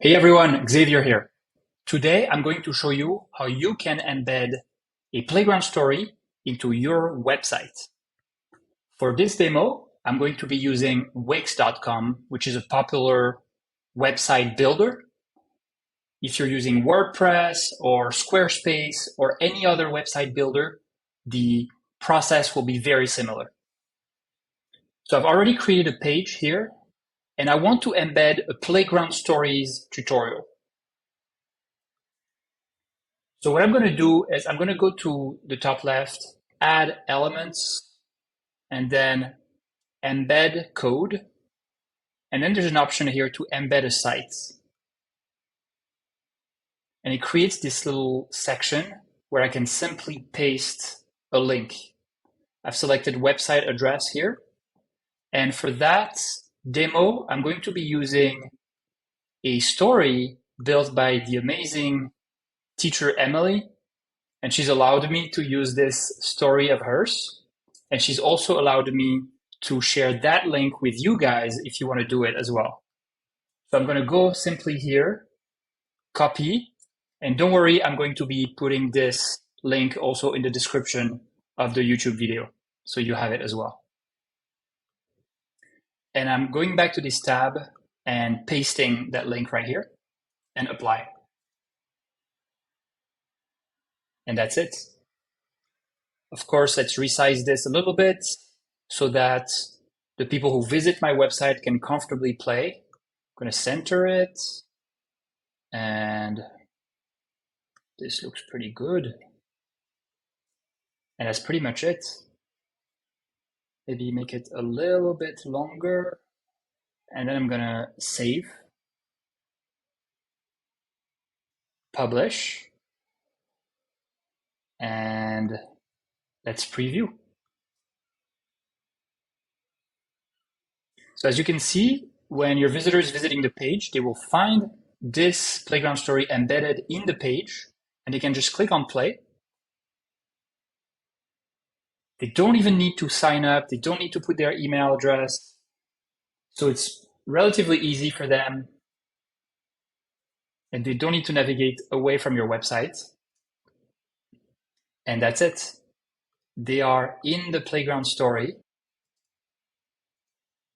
Hey everyone, Xavier here. Today I'm going to show you how you can embed a playground story into your website. For this demo, I'm going to be using Wix.com, which is a popular website builder. If you're using WordPress or Squarespace or any other website builder, the process will be very similar. So I've already created a page here, and I want to embed a playground stories tutorial. So what I'm going to do is I'm going to go to the top left, add elements, and then embed code. And then there's an option here to embed a site. And it creates this little section where I can simply paste a link. I've selected website address here. And for that demo, I'm going to be using a story built by the amazing teacher Emily. And she's allowed me to use this story of hers. And she's also allowed me to share that link with you guys if you want to do it as well. So I'm going to go simply here, copy, and don't worry, I'm going to be putting this link also in the description of the YouTube video, so you have it as well. And I'm going back to this tab and pasting that link right here and apply. And that's it. Of course, let's resize this a little bit so that the people who visit my website can comfortably play. I'm going to center it, and this looks pretty good. And that's pretty much it. Maybe make it a little bit longer, and then I'm going to save, publish, and let's preview. So as you can see, when your visitor is visiting the page, they will find this playground story embedded in the page, and they can just click on play. They don't even need to sign up. They don't need to put their email address. So it's relatively easy for them, and they don't need to navigate away from your website. And that's it. They are in the playground story.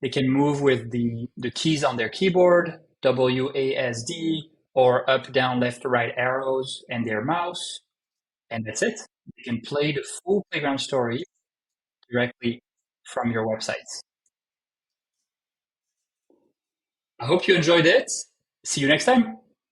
They can move with the keys on their keyboard, WASD, or up, down, left, right arrows, and their mouse. And that's it. You can play the full playground story directly from your website. I hope you enjoyed it. See you next time.